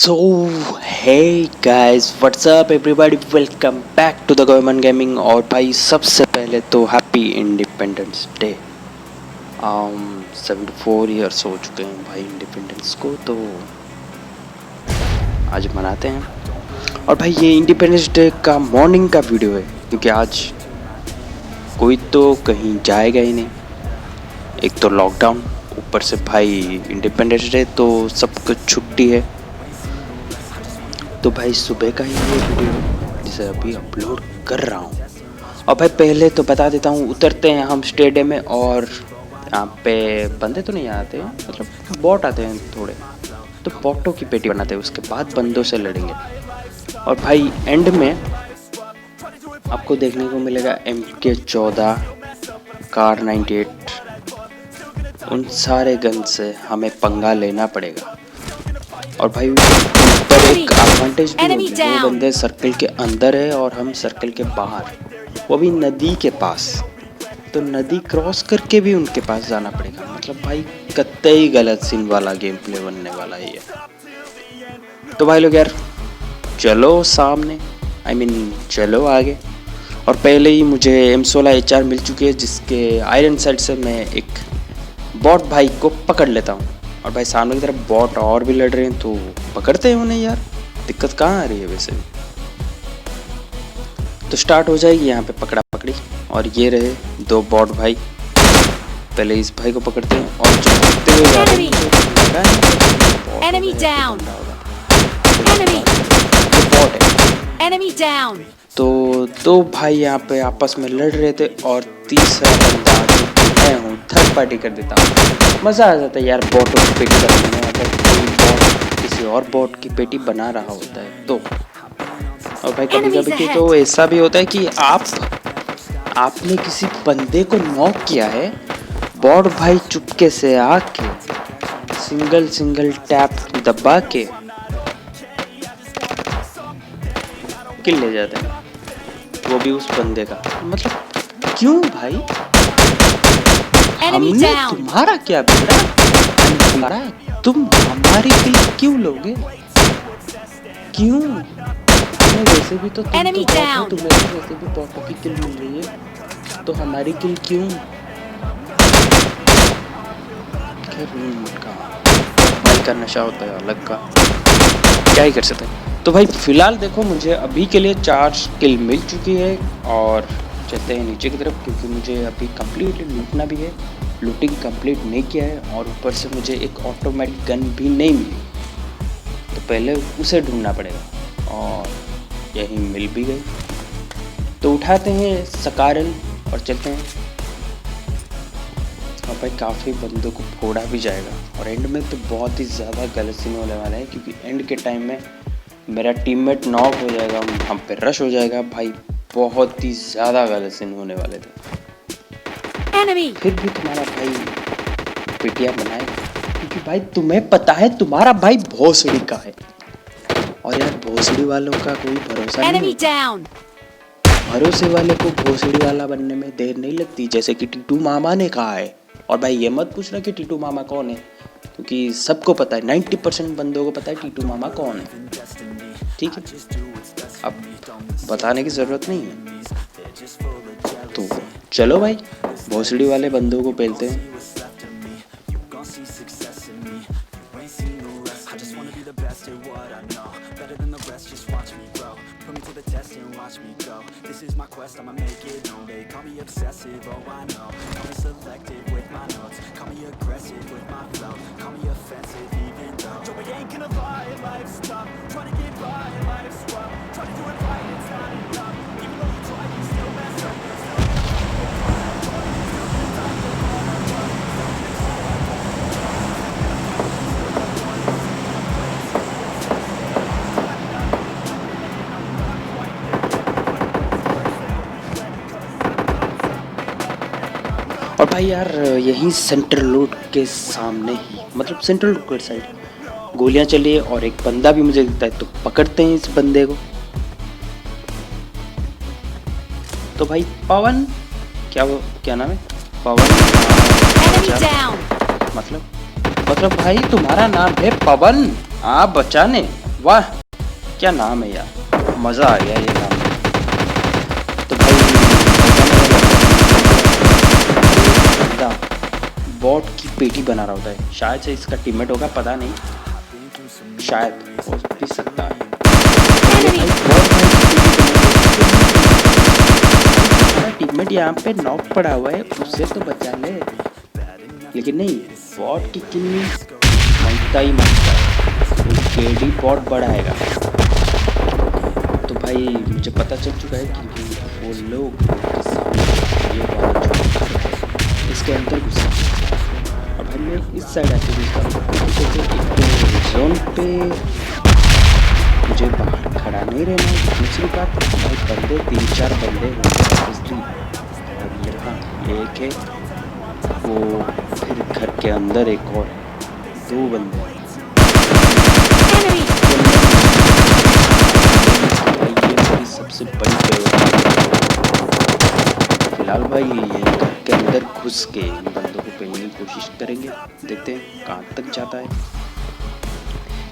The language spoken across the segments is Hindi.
So, hey guys, what's up everybody? Welcome back to the government gaming. और भाई सबसे पहले तो हैप्पी इंडिपेंडेंस डे। 74 ईयर्स हो चुके हैं भाई इंडिपेंडेंस को, तो आज मनाते हैं। और भाई ये इंडिपेंडेंस डे का मॉर्निंग का वीडियो है, क्योंकि आज कोई तो कहीं जाएगा ही नहीं। एक तो लॉकडाउन, ऊपर से भाई इंडिपेंडेंस डे, तो सब कुछ छुट्टी है। तो भाई सुबह का ही ये वीडियो जिसे अभी अपलोड कर रहा हूँ। और भाई पहले तो बता देता हूँ, उतरते हैं हम स्टेडियम में और यहाँ पे बंदे तो नहीं आते हैं, मतलब बॉट आते हैं थोड़े, तो बॉटों की पेटी बनाते हैं, उसके बाद बंदों से लड़ेंगे। और भाई एंड में आपको देखने को मिलेगा MK14, कार 98, उन सारे गन से हमें पंगा लेना पड़ेगा। और भाई पर एक एडवांटेज भी होगी, वो बंदे सर्कल के अंदर है और हम सर्कल के बाहर, वो भी नदी के पास, तो नदी क्रॉस करके भी उनके पास जाना पड़ेगा। मतलब भाई कतई गलत सीन वाला गेम प्ले बनने वाला ही है। तो भाई लोग यार चलो सामने, चलो आगे। और पहले ही मुझे M16 HR मिल चुकी है, जिसके आयरन साइड से मैं एक बॉट भाई को पकड़ लेता हूँ। और भाई सामने की तरफ बॉट और भी लड़ रहे हैं, तो पकड़ते हैं उन्हें यार, दिक्कत कहाँ आ रही है वैसे। तो स्टार्ट हो जाएगी यहाँ पे पकड़ा पकड़ी। और ये रहे दो बॉट भाई, पहले इस भाई को पकड़ते हैं और जो भागते हुए जा रहे हैं तो दो भाई यहाँ पे आपस में लड़ रहे थे, और तीसरा बंदा मैं हूँ, थर्ड पार्टी कर देता हूँ। मज़ा आ जाता है यार बॉटों की पेटी बनाने में, अगर कोई बॉट किसी और बॉट की पेटी बना रहा होता है तो। और भाई कभी कभी तो ऐसा भी होता है कि आपने किसी बंदे को नॉक किया है, बॉट भाई चुपके से आके सिंगल टैप दबा के किल ले जाते हैं, वो भी उस बंदे का। मतलब क्यों भाई, हमने तुम्हारा क्या बिगड़ा, तुम हमारी किल क्यों लोगे? क्यों? वैसे भी तो तुम्हें वैसे भी बॉटों की किल मिल रही है, तो हमारी किल क्यों? का नशा होता है अलग का, क्या ही कर सकते हैं। तो भाई फिलहाल देखो, मुझे अभी के लिए 4 किल मिल चुकी है। और चलते हैं नीचे की तरफ, क्योंकि मुझे अभी कम्प्लीटली लूटना भी है। लूटिंग कंप्लीट नहीं किया है, और ऊपर से मुझे एक ऑटोमेटिक गन भी नहीं मिली, तो पहले उसे ढूंढना पड़ेगा। और यही मिल भी गई, तो उठाते हैं सकारल और चलते हैं। और भाई काफ़ी बंदों को फोड़ा भी जाएगा, और एंड में तो बहुत ही ज़्यादा गलत सीन होने वाला है, क्योंकि एंड के टाइम में मेरा टीममेट नॉक हो जाएगा, हम पे रश हो जाएगा। भाई बहुत ही ज़्यादा गलत सीन होने वाले थे। फिर भी तुम्हारा भाई पिटिया बनाएगा, क्योंकि भाई तुम्हें पता है तुम्हारा भाई भोसड़ी का है, और यार भोसड़ी वालों का कोई भरोसा नहीं। भरोसे वाले को भोसड़ी वाला बनने में देर नहीं लगती, जैसे कि टीटू मामा ने कहा है। और भाई ये मत पूछना कि टीटू मामा कौन है, क्योंकि सबको पता है, 90% बंदों को पता है टीटू मामा कौन है। ठीक है, अब बताने की ज़रूरत नहीं है। तो चलो भाई भोसड़ी वाले बंदों को पेलते हैं। और भाई यार यहीं सेंट्रल रोड के सामने ही, मतलब सेंट्रल रोड के साइड गोलियां चली है, और एक बंदा भी मुझे दिखता है, तो पकड़ते हैं इस बंदे को। तो भाई पवन, क्या नाम है? पवन। मतलब भाई तुम्हारा नाम है पवन? आप बचाने वाह क्या नाम है यार, मज़ा आ गया ये नाम। तो भाई बंदा बॉट की पेटी बना रहा होता है, शायद से इसका टीममेट होगा, पता नहीं, शायद हो भी सकता है। टीममेट यहाँ पे नॉक पड़ा हुआ है, उससे तो बचा ले, लेकिन नहीं, बॉट की किन्नी मांगता ही मांगता है, केडी बॉट बढ़ाएगा। तो भाई मुझे पता चल चुका है कि वो लोग इसके अंदर घुसे, और भाई मैं इस साइड आके घुसता हूँ जोन पे, मुझे बाहर खड़ा नहीं रहना है। दूसरी बात भाई बंदे 3-4 बंदे होंगे, और यहाँ एक है, वो फिर घर के अंदर एक और 2 बंदे। ये मेरी सबसे बड़ी फिलहाल भाई ये घर के अंदर घुस के इन बंदों को पेलने की कोशिश करेंगे, देखते हैं कहाँ तक जाता है,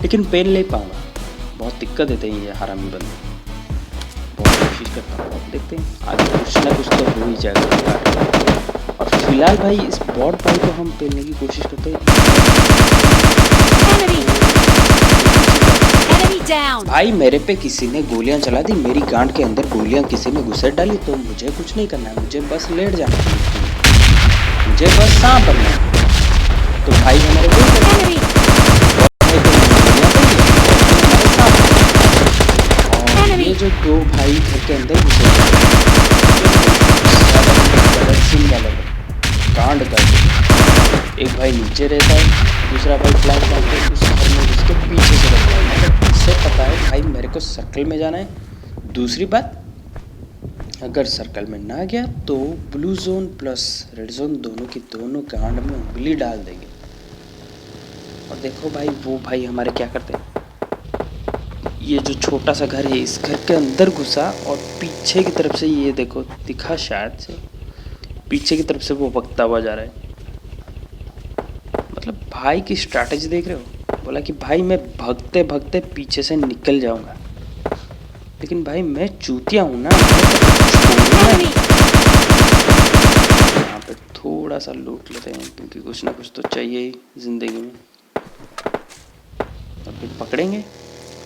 लेकिन पेल नहीं पाऊंगा, बहुत दिक्कत देते हैं ये हरामी बंदे। बहुत कोशिश करता हूँ, देखते हैं आगे कुछ ना कुछ तो हो ही जाएगा। और फिलहाल भाई इस बॉट भाई को हम पेलने की कोशिश करते हैं। भाई मेरे पे किसी ने गोलियां चला दी, मेरी गांड के अंदर गोलियां किसी ने घुसेड़ डाली, तो मुझे कुछ नहीं करना है, मुझे बस लेट जाना है, मुझे बस सांप बनना है। तो भाई हमारे ये जो 2 भाई घर के अंदर घुसे कांड कर, एक भाई नीचे रहता है, दूसरा भाई फ्लैश मारकर उस घर में घुस के पीछे से लगता है। मतलब इससे पता है भाई मेरे को सर्कल में जाना है। दूसरी बात, अगर सर्कल में ना गया तो blue zone plus red zone दोनों की दोनों कांड में उंगली डाल देंगे। और देखो भाई वो भाई हमारे क्या करते हैं, ये जो छोटा सा घर है इस घर के अंदर घुसा, और पीछे की तरफ से ये देखो दिखा शायद से, पीछे की तरफ से वो भगता हुआ जा रहा है। मतलब भाई की स्ट्रैटेजी देख रहे हो, बोला कि भाई मैं भागते भागते पीछे से निकल जाऊंगा, लेकिन भाई मैं चूतिया हूँ ना, यहाँ पे थोड़ा सा लूट लेते हैं, क्योंकि कुछ ना कुछ तो चाहिए ही जिंदगी में। और फिर पकड़ेंगे,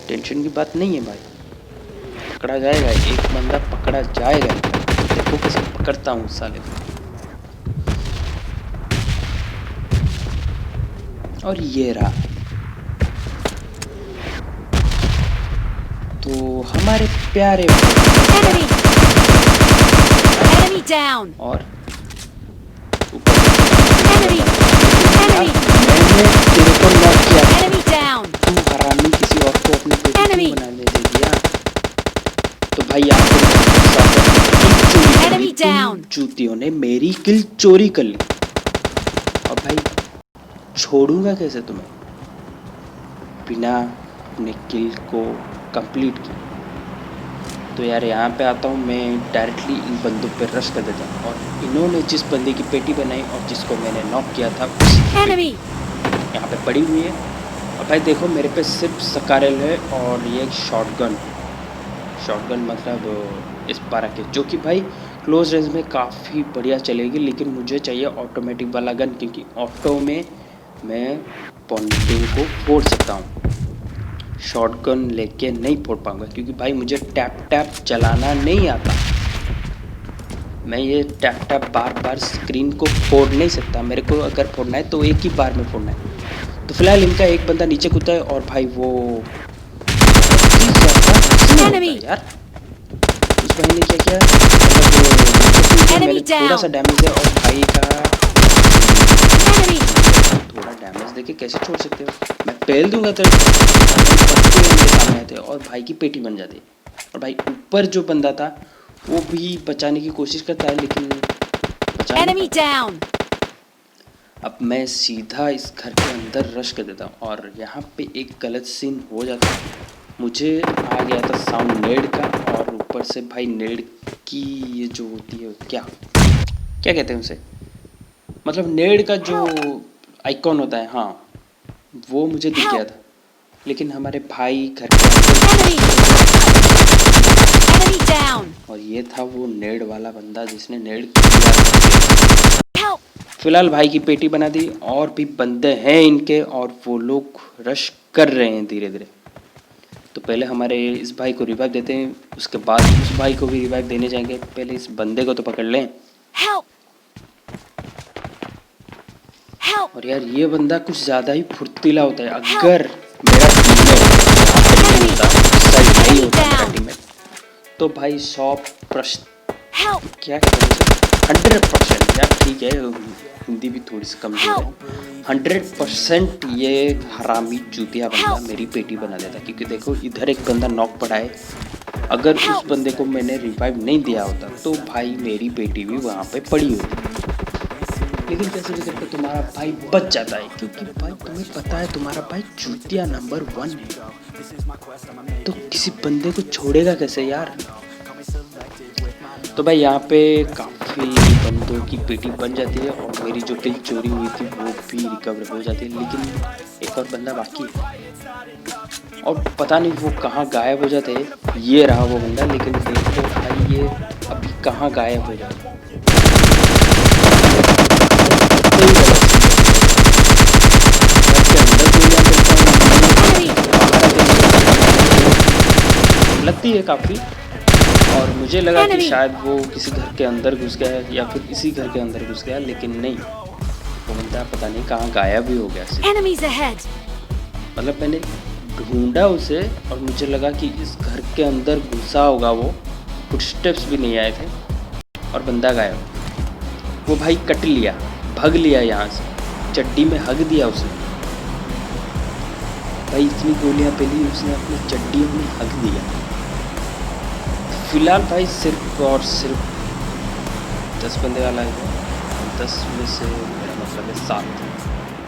टेंशन की बात नहीं है भाई, पकड़ा जाएगा, एक बंदा पकड़ा जाएगा। देखो कैसे पकड़ता हूँ साले को। और ये रहा, तो हमारे प्यारे और मैंने तेरे को नॉक किया, तू हरामी किसी और को अपनी बेटी बनाने दे दिया। तो भाई यहाँ पे चूतियों ने मेरी किल चोरी कर ली, और भाई छोड़ूंगा कैसे तुम्हें बिना अपने किल को कंप्लीट किए। तो यार यहाँ पे आता हूँ मैं, डायरेक्टली इन बंदों पे रश कर देता हूँ, और इन्होंने जिस बंदे की पेटी बनाई और जिसको मैंने नॉक किया था यहाँ पे पड़ी हुई है। और भाई देखो मेरे पे सिर्फ सकारल है, और ये शॉटगन मतलब इस पारा के, जो कि भाई क्लोज रेंज में काफ़ी बढ़िया चलेगी, लेकिन मुझे चाहिए ऑटोमेटिक वाला गन, क्योंकि ऑटो में मैं पॉइंटिंग को फोड़ सकता हूँ, शॉटगन लेके नहीं फोड़ पाऊंगा, क्योंकि भाई मुझे टैप चलाना नहीं आता। मैं ये टैप बार बार स्क्रीन को फोड़ नहीं सकता, मेरे को अगर फोड़ना है तो एक ही बार में फोड़ना है। तो फिलहाल इनका एक बंदा नीचे कूदा है, और भाई वो यार उस भाई ने क्या किया, मैंने थोड़ा सा डैमेज है, और भाई का थोड़ा डैमेज देके कैसे छोड़ सकते हो, मैं पेल दूंगा तो सामने आते और भाई की पेटी बन जाती। और भाई ऊपर जो बंदा था वो भी बचाने की कोशिश करता है, लेकिन अब मैं सीधा इस घर के अंदर रश कर देता हूँ, और यहाँ पे एक गलत सीन हो जाता है। मुझे आ गया था साउंड नेड का, और ऊपर से भाई नेड की ये जो होती है क्या कहते हैं उसे, मतलब नेड का जो आइकॉन होता है, हाँ वो मुझे दिख गया था। लेकिन हमारे भाई घर के अंदर। Enemy down. और ये था वो नेड वाला बंदा जिसने नेड किया। Help. फिलहाल भाई की पेटी बना दी और भी बंदे हैं इनके और वो लोग रश कर रहे हैं धीरे धीरे। तो पहले हमारे इस भाई को रिवाइव देते हैं, उसके बाद उस भाई को भी रिवाइव देने जाएंगे। पहले इस बंदे को तो पकड़ लें। Help. Help. और यार ये बंदा कुछ ज़्यादा ही फुर्तीला होता है। अगर मेरा टीममेट होता, नहीं होता मेरा टीममेट, तो भाई 100% क्या 100% यार, ठीक है हिंदी भी थोड़ी सी कमजोर है। 100% ये हरामी चूतिया बंदा मेरी पेटी बना देता, क्योंकि देखो इधर एक बंदा नॉक पड़ा है। अगर उस बंदे को मैंने रिवाइव नहीं दिया होता तो भाई मेरी पेटी भी वहाँ पे पड़ी होती। लेकिन कैसे भी करके तुम्हारा भाई बच जाता है, क्योंकि भाई तुम्हें पता है तुम्हारा भाई चूतिया नंबर 1 है। तो किसी बंदे को छोड़ेगा कैसे यार। तो भाई यहाँ पे काफ़ी बंदों की पेटी बन जाती है और मेरी जो किल चोरी हुई थी वो भी रिकवर हो जाती है। लेकिन एक और बंदा बाकी है और पता नहीं वो कहाँ गायब हो जाते हैं। ये रहा वो बंदा, लेकिन देखो भाई ये अभी कहाँ गायब हो जाता है। लगती है काफ़ी, और मुझे लगा कि शायद वो किसी घर के अंदर घुस गया है या फिर इसी घर के अंदर घुस गया, लेकिन नहीं, वो बंदा पता नहीं कहाँ गायब ही हो गया। मतलब मैंने ढूंढा उसे और मुझे लगा कि इस घर के अंदर घुसा होगा वो, फुटस्टेप्स भी नहीं आए थे और बंदा गायब। वो भाई कट लिया, भग लिया यहाँ से, चड्डी में हग दिया उसने। भाई इतनी गोलियां पेली उसने अपनी चड्डी में हग दिया। फिलहाल भाई सिर्फ और सिर्फ 10 बंदे वाला है। 10 में से मेरा मतलब है 7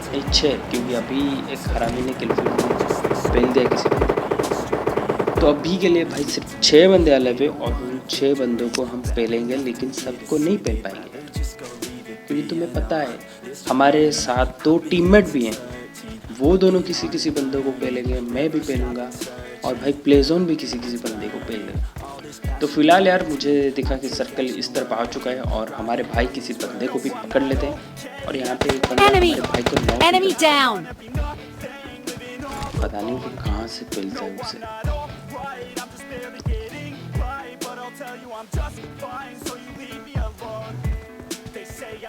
नहीं 6, क्योंकि अभी एक हरामी ने किल पेल दिया किसी को। तो अभी के लिए भाई सिर्फ 6 बंदे वाले पे और उन 6 बंदों को हम पेलेंगे, लेकिन सबको नहीं पेल पाएंगे क्योंकि तुम्हें पता है हमारे साथ 2 टीममेट भी हैं। वो दोनों किसी किसी बंदे को पेलेंगे, मैं भी पेलूँगा और भाई प्लेजोन भी किसी किसी बंदे को पेल देगा। तो फिलहाल यार मुझे दिखा कि सर्कल इस तरफ आ चुका है और हमारे भाई किसी बंदे को भी पकड़ लेते हैं। और यहाँ पे एक बंदा हमारे भाई को नॉक, पता नहीं कि कहाँ से पेलता है उसे।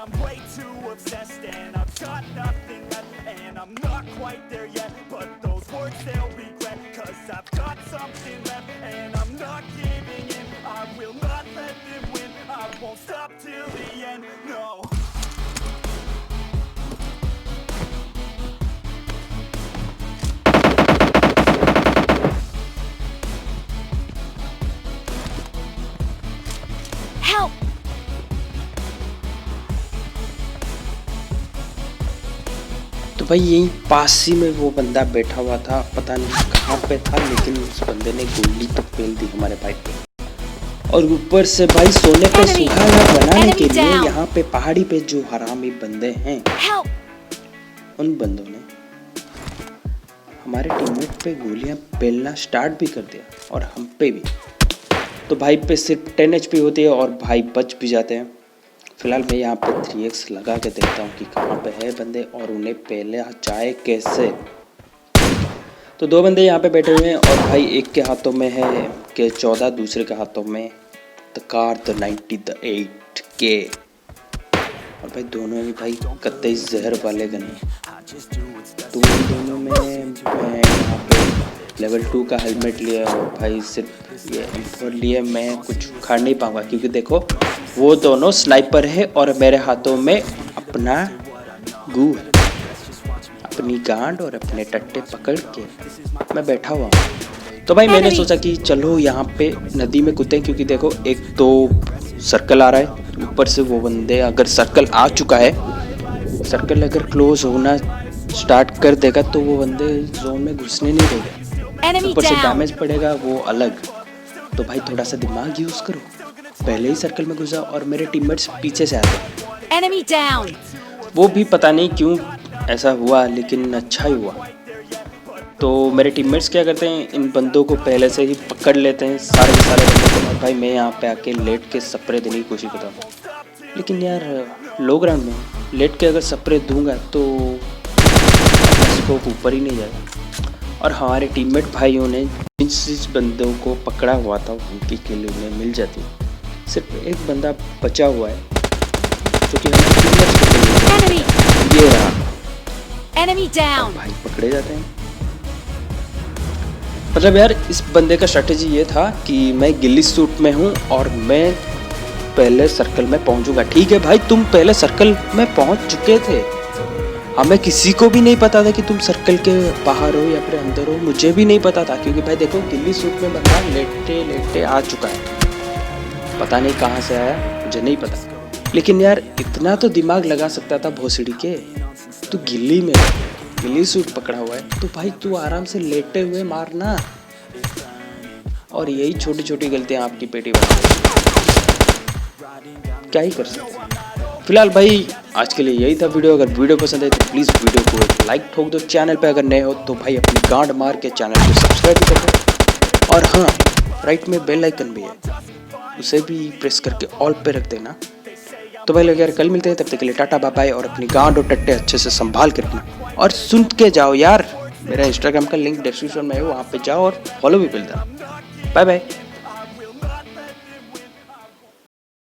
I'm way too obsessed and I've got nothing left and I'm not quite there yet, but those words they'll regret, cause I've got something left and I'm not giving in. I will not let them win, I won't stop till the end, no. Help! तो भाई यहीं पास ही में वो बंदा बैठा हुआ था, पता नहीं कहाँ पे था, लेकिन उस बंदे ने गोली तो पेल दी हमारे भाई पे। और ऊपर से भाई सोने पे सुहागा बनाने के लिए यहाँ पे पहाड़ी पे जो हरामी बंदे हैं उन बंदों ने हमारे टीममेट पे गोलियां पेलना स्टार्ट भी कर दिया और हम पे भी। तो भाई पे सिर्फ 10 HP होती है और भाई बच भी जाते हैं। फिलहाल मैं यहाँ पे 3x लगा के देखता हूँ कि कहाँ पे है बंदे और उन्हें पहले जाए कैसे। तो 2 बंदे यहाँ पे बैठे हुए हैं और भाई एक के हाथों में है K14, दूसरे के हाथों में द कार द 98K। और भाई दोनों ही भाई कतई जहर वाले गन हैं। तो उन दोनों में मैं यहाँ पे लेवल 2 का हेलमेट लिया और भाई सिर्फ ये M4 लिए मैं कुछ उखाड़ नहीं पाऊंगा, क्योंकि देखो वो दोनों स्नाइपर है और मेरे हाथों में अपना गू है, अपनी गांड और अपने टट्टे पकड़ के मैं बैठा हुआ हूँ। तो भाई मैंने सोचा कि चलो यहाँ पे नदी में कूदें, क्योंकि देखो एक तो सर्कल आ रहा है, ऊपर से वो बंदे अगर सर्कल आ चुका है, सर्कल अगर क्लोज होना स्टार्ट कर देगा तो वो बंदे जोन में घुसने नहीं देगा, ऊपर से डैमेज पड़ेगा वो अलग। तो भाई थोड़ा सा दिमाग यूज करो, पहले ही सर्कल में घुसा और मेरे टीममेट्स पीछे से आते। वो भी पता नहीं क्यों ऐसा हुआ, लेकिन अच्छा ही हुआ। तो मेरे टीममेट्स क्या करते हैं, इन बंदों को पहले से ही पकड़ लेते हैं सारे के सारे बंदों को। और भाई मैं यहाँ पे आके लेट के स्प्रे देने की कोशिश करता हूँ, लेकिन यार लो ग्राउंड में लेट के अगर स्प्रे दूंगा तो अपना स्कोप ऊपर ही नहीं जाएगा। और हमारे टीममेट भाइयों ने जिस बंदों को पकड़ा हुआ था उनकी किल उन्हें मिल जाती। सिर्फ एक बंदा बचा हुआ है जो कि हमारे टीममेट्स को किल मिल Enemy! जाती। ये रहा, Enemy down! भाई पकड़े जाते हैं। मतलब यार इस बंदे का स्ट्रेटेजी ये था कि मैं गिल्ली सूट में हूँ और मैं पहले सर्कल में पहुंचूंगा। ठीक है भाई, तुम पहले सर्कल में पहुंच चुके थे, हमें किसी को भी नहीं पता था कि तुम सर्कल के बाहर हो या फिर अंदर हो, मुझे भी नहीं पता था क्योंकि भाई देखो गिल्ली सूट में बंदा लेटे लेटे आ चुका है, पता नहीं कहाँ से आया मुझे नहीं पता। लेकिन यार इतना तो दिमाग लगा सकता था भोसड़ी के, तू गिल्ली सूट पकड़ा हुआ है तो भाई तू आराम से लेटे हुए मारना। और यही छोटी छोटी गलतियां आपकी पेटी बना देती, क्या ही कर सकते। फिलहाल भाई आज के लिए यही था वीडियो। अगर वीडियो पसंद है तो प्लीज़ वीडियो को एक लाइक ठोक दो। चैनल पे अगर नए हो तो भाई अपनी गांड मार के चैनल को सब्सक्राइब भी कर दो। और हाँ, राइट में बेल आइकन भी है, उसे भी प्रेस करके ऑल पे रख देना। तो भाई लोग यार कल मिलते हैं, तब तक के लिए टाटा बाय बाय। और अपनी गांड और टट्टे अच्छे से संभाल के रखना और सुन के जाओ यार। मेरा इंस्टाग्राम का लिंक डिस्क्रिप्शन में है, वहाँ पे जाओ और फॉलो भी कर देना। Bye bye.